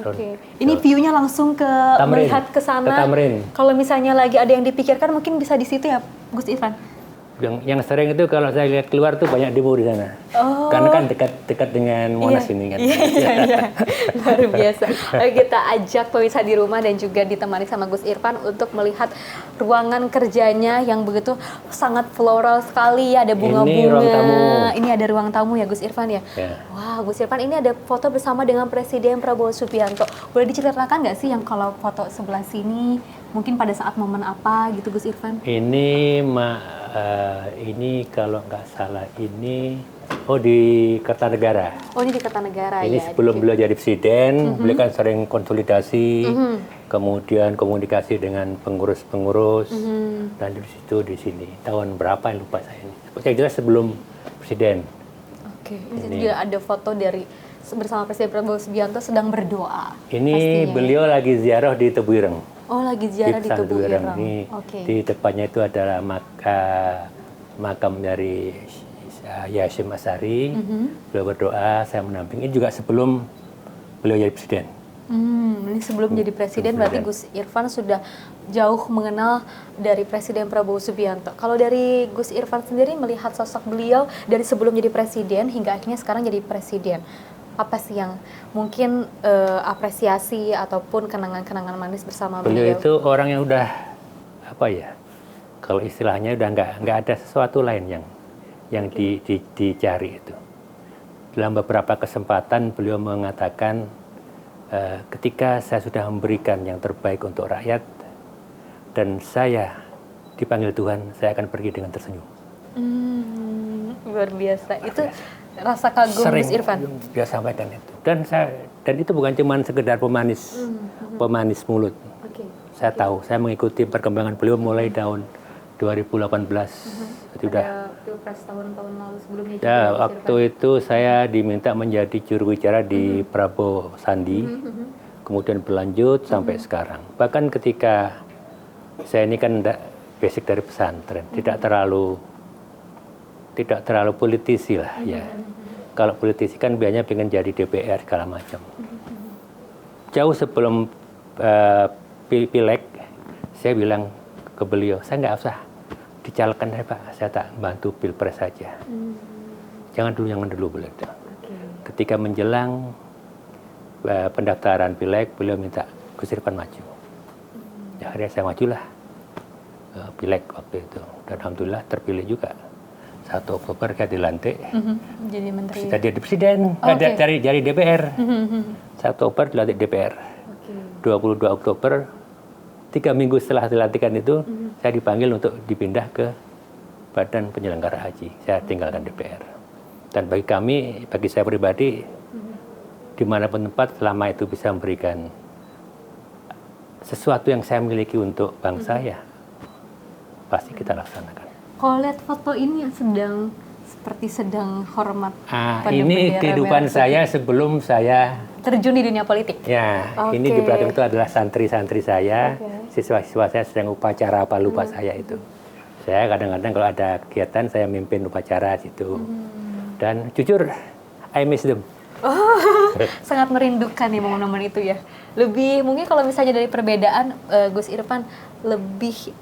Oke. Ini view-nya langsung ke Tamrin, melihat ke sana. Ke Tamrin. Kalau misalnya lagi ada yang dipikirkan mungkin bisa di situ ya Gus Irfan. Yang sering itu kalau saya lihat keluar tuh banyak demo di sana. Oh. Karena kan dekat dengan Monas ini kan. Iya. Luar biasa. Oke, kita ajak pemirsa di rumah dan juga ditemani sama Gus Irfan untuk melihat ruangan kerjanya yang begitu sangat floral sekali ya, ada bunga-bunga. Ini ruang tamu. Ini ada ruang tamu ya Gus Irfan ya. Wah, Gus Irfan, ini ada foto bersama dengan Presiden Prabowo Subianto. Boleh diceritakan nggak sih yang kalau foto sebelah sini mungkin pada saat momen apa gitu Gus Irfan? Ini kalau nggak salah ini di Kertanegara. Oh, ini di Kertanegara ya. Ini sebelum beliau jadi presiden, beliau kan sering konsolidasi, kemudian komunikasi dengan pengurus-pengurus, dan di sini tahun berapa yang lupa saya ini. Saya jelas sebelum presiden. Oke, ini juga ada foto dari bersama Presiden Prabowo Subianto sedang berdoa. Ini pastinya, beliau lagi ziarah di Tebuireng. Oh, lagi ziarah di Tebuireng. Di depannya itu adalah makam dari Hasyim Asy'ari. Beliau berdoa, saya mendampingi. Ini juga sebelum beliau jadi presiden. Ini sebelum jadi presiden, berarti Gus Irfan sudah jauh mengenal dari Presiden Prabowo Subianto. Kalau dari Gus Irfan sendiri melihat sosok beliau dari sebelum jadi presiden hingga akhirnya sekarang jadi presiden, apa sih yang mungkin apresiasi ataupun kenangan-kenangan manis bersama beliau? Beliau itu orang yang udah kalau istilahnya udah nggak ada sesuatu lain yang dicari itu. Dalam beberapa kesempatan beliau mengatakan, ketika saya sudah memberikan yang terbaik untuk rakyat dan saya dipanggil Tuhan, saya akan pergi dengan tersenyum. Luar biasa. Itu rasa kagum Gus Irfan. Dia sampaikan itu. Dan itu bukan cuma sekedar pemanis mulut. Saya tahu, saya mengikuti perkembangan beliau mulai tahun 2018. Itu udah Pilpres tahun-tahun lalu sebelumnya. Ya, waktu itu saya diminta menjadi juru bicara di Prabowo Sandi. Kemudian berlanjut sampai sekarang. Bahkan ketika saya ini kan basic dari pesantren, tidak terlalu politisi lah ya. Kalau politisi kan biasanya pengen jadi DPR segala macam. Jauh sebelum pileg, saya bilang ke beliau, saya nggak usah dicalonkan ya Pak, saya tak bantu pilpres saja. Jangan dulu beliau. Ketika menjelang pendaftaran pileg, beliau minta Gus Irfan maju. Ya, akhirnya saya majulah pileg waktu itu. Dan alhamdulillah terpilih juga. 1 Oktober saya dilantik. Jadi menteri. Sudah jadi presiden, dari DPR. 1 Oktober dilantik DPR. 22 Oktober 3 minggu setelah dilantikan itu, saya dipanggil untuk dipindah ke Badan Penyelenggara Haji. Saya tinggalkan DPR. Dan bagi saya pribadi, dimanapun tempat, selama itu bisa memberikan sesuatu yang saya miliki untuk bangsa, ya pasti kita laksanakan. Kalau lihat foto ini yang sedang hormat pada ini kehidupan saya sebelum saya terjun di dunia politik. Ya, ini di belakang itu adalah santri-santri saya, siswa-siswa saya sedang upacara apa lupa saya itu. Saya kadang-kadang kalau ada kegiatan saya mimpin upacara situ. Dan jujur, I miss them. Sangat merindukan nih momen-momen itu ya. Lebih mungkin kalau misalnya dari perbedaan Gus Irfan lebih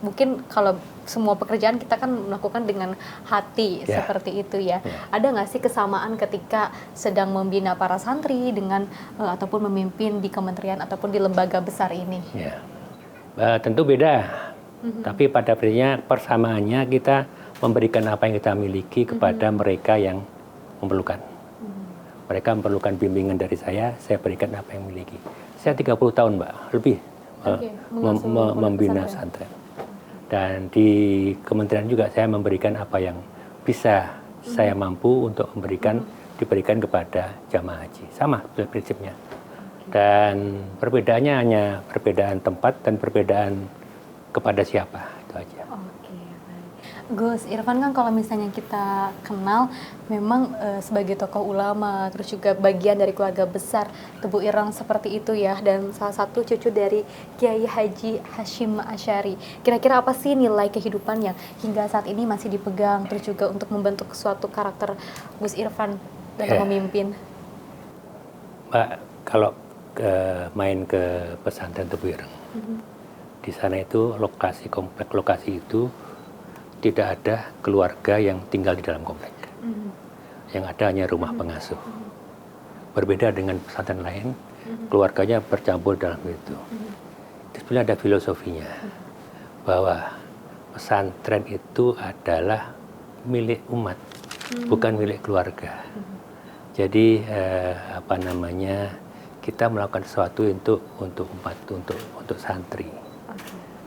mungkin kalau semua pekerjaan kita kan melakukan dengan hati seperti itu ya. Ada nggak sih kesamaan ketika sedang membina para santri dengan ataupun memimpin di kementerian ataupun di lembaga besar ini? Ya. Tentu beda. Tapi pada prinsipnya persamaannya kita memberikan apa yang kita miliki kepada mereka yang memerlukan. Mereka memerlukan bimbingan dari saya berikan apa yang miliki. Saya 30 tahun, Mbak, lebih membina santri. Dan di kementerian juga saya memberikan apa yang bisa saya mampu untuk diberikan kepada jamaah haji. Sama prinsipnya. Dan perbedaannya hanya perbedaan tempat dan perbedaan kepada siapa, itu aja. Gus Irfan kan kalau misalnya kita kenal memang sebagai tokoh ulama, terus juga bagian dari keluarga besar Tebu Ireng seperti itu ya, dan salah satu cucu dari Kiai Haji Hashim Asy'ari. Kira-kira apa sih nilai kehidupan yang hingga saat ini masih dipegang, terus juga untuk membentuk suatu karakter Gus Irfan dalam memimpin? Mbak, kalau main ke pesantren Tebu Ireng, di sana itu komplek lokasi itu tidak ada keluarga yang tinggal di dalam komplek. Yang ada hanya rumah pengasuh. Berbeda dengan pesantren lain, keluarganya bercampur dalam itu. Itu sebenarnya ada filosofinya, bahwa pesantren itu adalah milik umat, bukan milik keluarga. Jadi kita melakukan sesuatu untuk umat, untuk santri.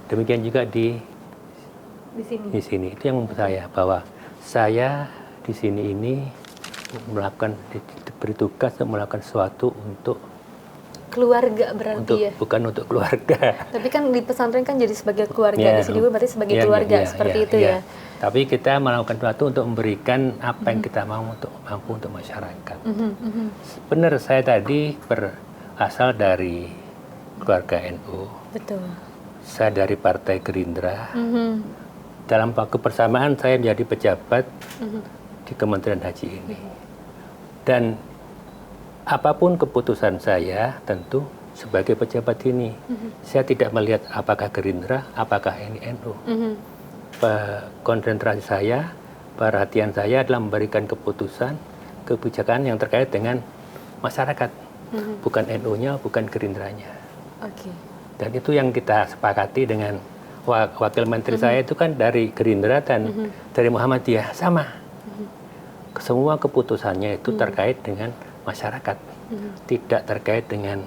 Demikian juga di sini itu yang membuat saya bahwa saya di sini ini diberi tugas untuk melakukan sesuatu untuk keluarga berarti bukan untuk keluarga. Tapi kan di pesantren kan jadi sebagai keluarga, di sini berarti sebagai keluarga seperti itu ya. Tapi kita melakukan sesuatu untuk memberikan apa yang kita mampu untuk masyarakat. Benar, saya tadi berasal dari keluarga NU. Betul. Saya dari Partai Gerindra. Dalam waktu bersamaan saya menjadi pejabat di Kementerian Haji ini. Dan apapun keputusan saya tentu sebagai pejabat ini, saya tidak melihat apakah Gerindra, apakah ini NU. Konsentrasi saya, perhatian saya adalah memberikan kebijakan yang terkait dengan masyarakat. Bukan NU-nya, bukan Gerindranya. Dan itu yang kita sepakati dengan wakil menteri saya itu kan dari Gerindra dan dari Muhammadiyah, sama. Semua keputusannya itu terkait dengan masyarakat, tidak terkait dengan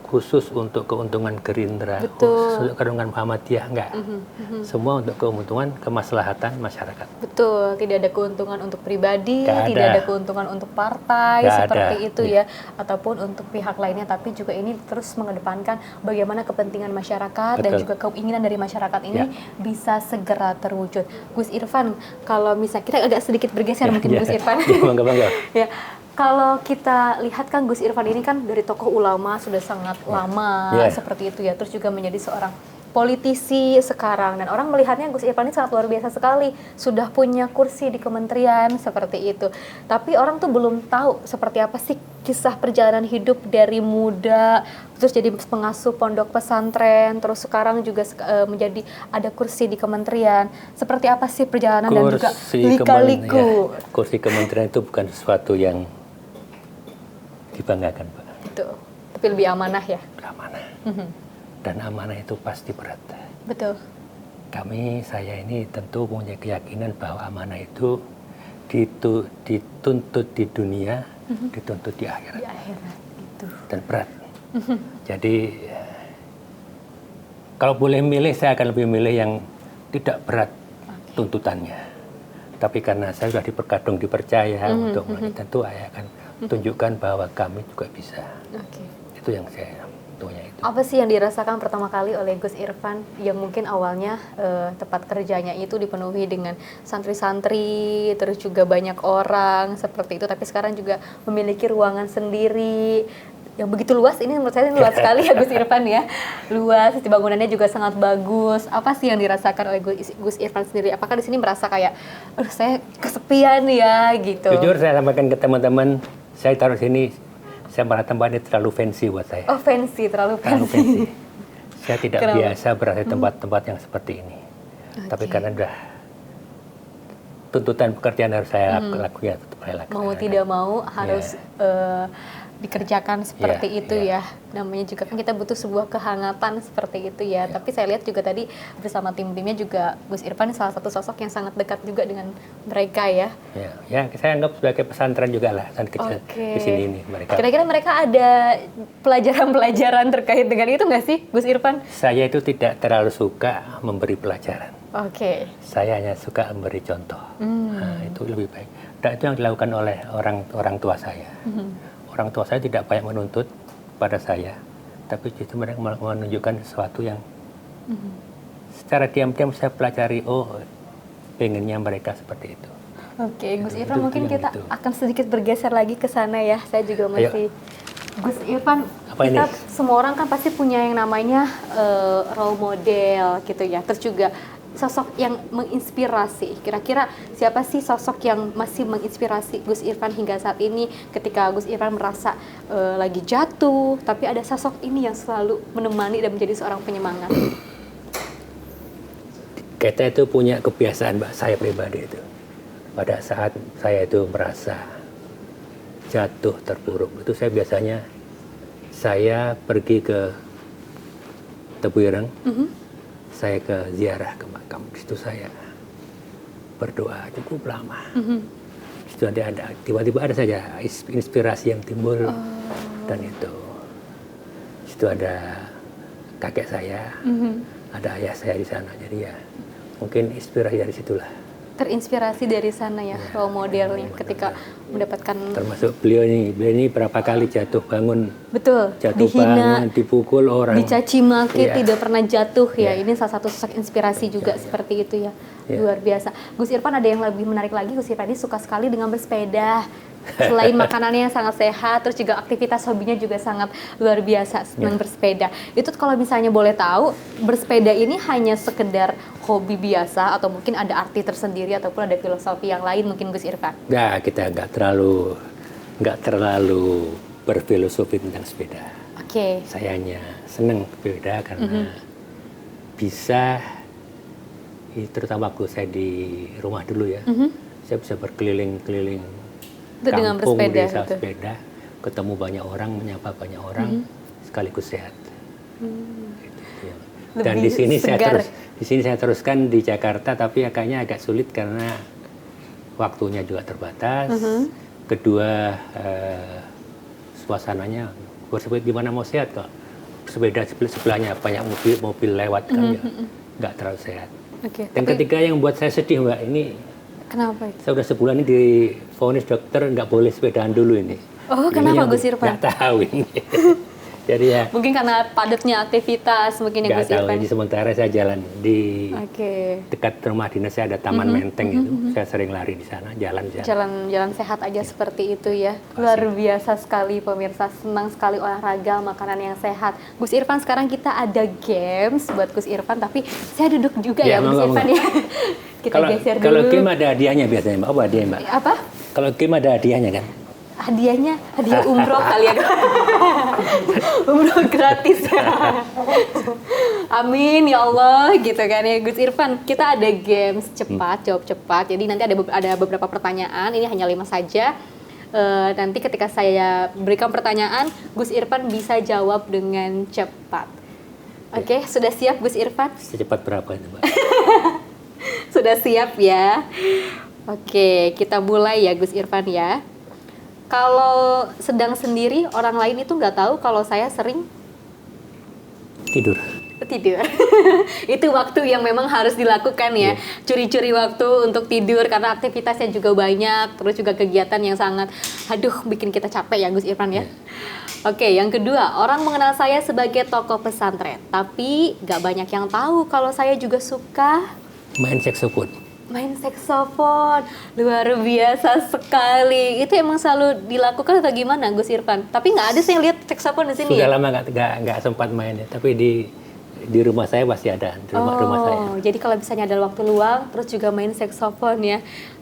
khusus untuk keuntungan Gerindra, khusus untuk keuntungan Muhammadiyah, enggak. Semua untuk keuntungan kemaslahatan masyarakat. Betul, tidak ada keuntungan untuk pribadi, tidak ada keuntungan untuk partai, seperti itu ya, ataupun untuk pihak lainnya, tapi juga ini terus mengedepankan bagaimana kepentingan masyarakat dan juga keinginan dari masyarakat ini bisa segera terwujud. Gus Irfan, kalau misalnya kita agak sedikit bergeser mungkin Gus Irfan. Bangga. Ya. Kalau kita lihat kan Gus Irfan ini kan dari tokoh ulama sudah sangat lama seperti itu ya, terus juga menjadi seorang politisi sekarang, dan orang melihatnya Gus Irfan ini sangat luar biasa sekali, sudah punya kursi di kementerian seperti itu. Tapi orang tuh belum tahu seperti apa sih kisah perjalanan hidup dari muda, terus jadi pengasuh pondok pesantren, terus sekarang juga menjadi ada kursi di kementerian. Seperti apa sih perjalanan dan juga lika-liku? Kursi kementerian itu bukan sesuatu yang dibanggakan, Pak. Betul. Tapi lebih amanah ya? Amanah. Dan amanah itu pasti berat. Betul. Saya ini tentu punya keyakinan bahwa amanah itu dituntut di dunia, dituntut di akhirat. Di akhirat itu. Dan berat. Jadi Kalau boleh milih, saya akan lebih milih yang tidak berat tuntutannya. Tapi karena saya sudah dipercaya untuk melanjutkan itu, saya akan tunjukkan bahwa kami juga bisa. Itu yang saya tentunya itu. Apa sih yang dirasakan pertama kali oleh Gus Irfan yang mungkin awalnya tempat kerjanya itu dipenuhi dengan santri-santri, terus juga banyak orang seperti itu, tapi sekarang juga memiliki ruangan sendiri yang begitu luas. Ini menurut saya luas sekali ya Gus Irfan ya, luas, bangunannya juga sangat bagus. Apa sih yang dirasakan oleh Gus Irfan sendiri? Apakah di sini merasa kayak, saya kesepian ya gitu? Jujur saya sampaikan ke teman-teman, saya taruh sini, saya malah tempat ini terlalu fancy buat saya. Oh fancy, terlalu fancy. Saya tidak biasa berada di tempat-tempat yang seperti ini. Tapi karena udah tuntutan pekerjaan harus saya lakukan, tetap saya lakukan. Mau tidak mau harus dikerjakan seperti itu ya. Namanya juga kan kita butuh sebuah kehangatan seperti itu ya. Tapi saya lihat juga tadi bersama tim-timnya juga Gus Irfan salah satu sosok yang sangat dekat juga dengan mereka ya. Ya, saya anggap sebagai pesantren juga lah, pesantren kecil di sini ini mereka. Kira-kira mereka ada pelajaran-pelajaran terkait dengan itu nggak sih, Gus Irfan? Saya itu tidak terlalu suka memberi pelajaran. Saya hanya suka memberi contoh. Nah, itu lebih baik. Dan itu yang dilakukan oleh orang tua saya. Orang tua saya tidak banyak menuntut pada saya, tapi justru mereka menunjukkan sesuatu yang secara diam-diam saya pelajari. Oh, pengennya mereka seperti itu. Gus Irfan, mungkin kita akan sedikit bergeser lagi ke sana ya. Saya juga masih. Gus Irfan, kita semua orang kan pasti punya yang namanya role model gitu ya. Terus juga sosok yang menginspirasi. Kira-kira siapa sih sosok yang masih menginspirasi Gus Irfan hingga saat ini ketika Gus Irfan merasa lagi jatuh, tapi ada sosok ini yang selalu menemani dan menjadi seorang penyemangat? Kita itu punya kebiasaan, Mbak, saya pribadi itu. Pada saat saya itu merasa jatuh terpuruk, itu saya biasanya pergi ke Tebu Ireng. Saya ke ziarah ke makam, di situ saya berdoa cukup lama. Di situ tiba-tiba ada saja inspirasi yang timbul, dan itu. Di situ ada kakek saya, ada ayah saya di sana, jadi ya mungkin inspirasi dari situlah. Terinspirasi dari sana ya, role modelnya ketika mendapatkan. Termasuk beliau ini berapa kali jatuh bangun. Betul. Jatuh dihina, bangun, dipukul orang. Dicaci maki, tidak pernah jatuh ya. Ini salah satu sosok inspirasi juga seperti itu ya. Luar biasa. Gus Irfan, ada yang lebih menarik lagi. Gus Irfan ini suka sekali dengan bersepeda. Selain makanannya yang sangat sehat, terus juga aktivitas hobinya juga sangat luar biasa, senang bersepeda. Itu kalau misalnya boleh tahu, bersepeda ini hanya sekedar hobi biasa atau mungkin ada arti tersendiri ataupun ada filosofi yang lain mungkin, Gus Irfan? Nah, kita nggak terlalu berfilosofi tentang sepeda. Saya hanya senang sepeda karena bisa, terutama waktu saya di rumah dulu ya, saya bisa berkeliling-keliling kampung, desa sepeda, ketemu banyak orang, menyapa banyak orang, sekaligus sehat. Dan di sini saya teruskan di Jakarta, tapi agaknya agak sulit karena waktunya juga terbatas. Kedua, suasananya bersepeda gimana mau sehat kok. Sepeda sebelahnya banyak mobil lewat kan, ya nggak terlalu sehat. Dan ketiga yang buat saya sedih, Mbak, ini. Kenapa itu? Saya udah sebulan ini divonis dokter nggak boleh sepedaan dulu ini. Oh, kenapa Gus Irfan? Nggak tahu ini. Jadi ya. Mungkin karena padatnya aktivitas mungkin ya Gus Irfan. Jadi sementara saya jalan di dekat rumah dinas saya ada taman menteng itu. Saya sering lari di sana, jalan sehat aja seperti itu ya. Luar biasa sekali pemirsa, senang sekali olahraga, makanan yang sehat. Gus Irfan, sekarang kita ada games buat Gus Irfan, tapi saya duduk juga ya Gus Irfan ya. Kita geser dulu. Kalau game ada hadiahnya biasanya, Mbak. Apa hadiahnya, Mbak? Apa? Kalau game ada hadiahnya kan? Hadiah umroh kali ya. Umroh gratis. Amin ya Allah gitu kan ya Gus Irfan. Kita ada games cepat, jawab cepat. Jadi nanti ada beberapa pertanyaan, ini hanya 5 saja. Nanti ketika saya berikan pertanyaan, Gus Irfan bisa jawab dengan cepat. Oke, sudah siap Gus Irfan? Secepat berapa itu, Mbak? Sudah siap ya? Oke, kita mulai ya Gus Irfan ya. Kalau sedang sendiri, orang lain itu nggak tahu kalau saya sering tidur. Tidur. Itu waktu yang memang harus dilakukan ya. Curi-curi waktu untuk tidur karena aktivitasnya juga banyak, terus juga kegiatan yang sangat bikin kita capek ya Gus Irfan ya. Oke, yang kedua, orang mengenal saya sebagai tokoh pesantren, tapi gak banyak yang tahu kalau saya juga suka main saksofon. Main saksofon, luar biasa sekali. Itu emang selalu dilakukan atau gimana Gus Irfan? Tapi nggak ada sih yang lihat saksofon di sini. Sudah ya? lama nggak sempat main ya, tapi di rumah saya pasti ada, di rumah saya. Jadi kalau misalnya ada waktu luang, terus juga main saksofon ya.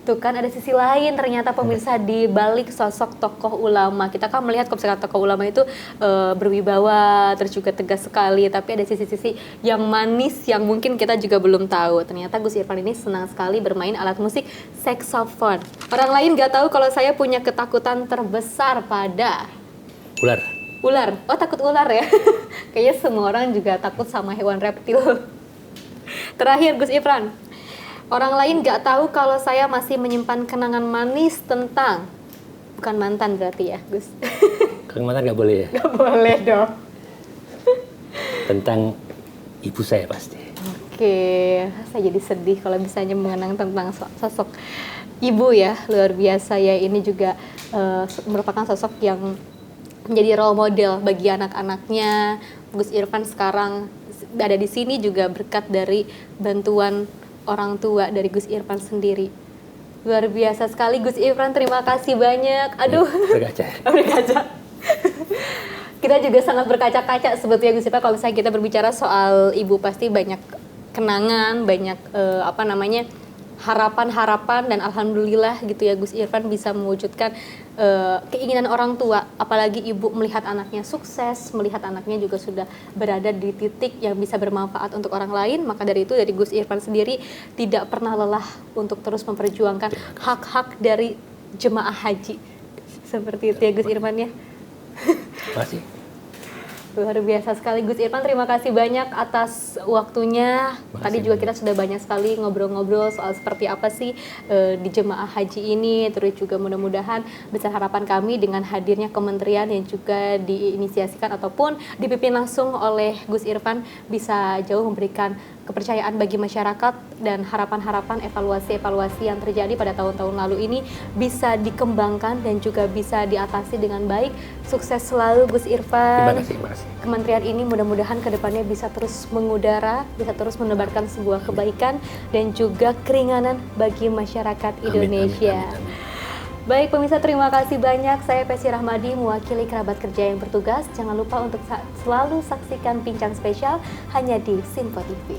Tuh kan ada sisi lain ternyata pemirsa di balik sosok tokoh ulama. Kita kan melihat kalau misalkan tokoh ulama itu berwibawa, terus juga tegas sekali. Tapi ada sisi-sisi yang manis yang mungkin kita juga belum tahu. Ternyata Gus Irfan ini senang sekali bermain alat musik saksofon. Orang lain nggak tahu kalau saya punya ketakutan terbesar pada Ular. Ular. Oh, takut ular ya? Kayaknya semua orang juga takut sama hewan reptil. Terakhir Gus Irfan. Orang lain nggak tahu kalau saya masih menyimpan kenangan manis tentang, bukan mantan berarti ya Gus? Kalau mantan nggak boleh ya? Nggak boleh dong. Tentang ibu saya pasti. Oke, saya jadi sedih kalau misalnya mengenang tentang sosok ibu ya, luar biasa ya. Ini juga merupakan sosok yang menjadi role model bagi anak-anaknya. Gus Irfan sekarang ada di sini juga berkat dari bantuan orang tua dari Gus Irfan sendiri. Luar biasa sekali Gus Irfan, terima kasih banyak. Aduh. Berkaca. Kita juga sangat berkaca-kaca sebetulnya Gus Irfan kalau misalnya kita berbicara soal ibu, pasti banyak kenangan, banyak harapan-harapan, dan alhamdulillah gitu ya Gus Irfan bisa mewujudkan keinginan orang tua, apalagi ibu melihat anaknya sukses, melihat anaknya juga sudah berada di titik yang bisa bermanfaat untuk orang lain. Maka dari itu dari Gus Irfan sendiri tidak pernah lelah untuk terus memperjuangkan hak-hak dari jemaah haji. Seperti itu ya Gus Irfan ya. Terima kasih. Luar biasa sekali Gus Irfan, terima kasih banyak atas waktunya. Tadi juga kita sudah banyak sekali ngobrol-ngobrol soal seperti apa sih di jemaah haji ini. Terus juga mudah-mudahan besar harapan kami dengan hadirnya kementerian yang juga diinisiasikan ataupun dipimpin langsung oleh Gus Irfan bisa jauh memberikan kepercayaan bagi masyarakat, dan harapan-harapan evaluasi-evaluasi yang terjadi pada tahun-tahun lalu ini bisa dikembangkan dan juga bisa diatasi dengan baik. Sukses selalu Gus Irfan. Terima kasih. Kementerian ini mudah-mudahan kedepannya bisa terus mengudara, bisa terus menebarkan sebuah kebaikan dan juga keringanan bagi masyarakat Indonesia. Amin. Baik pemirsa, terima kasih banyak. Saya Pesi Rahmadi mewakili kerabat kerja yang bertugas. Jangan lupa untuk selalu saksikan bincang spesial hanya di Simpo TV.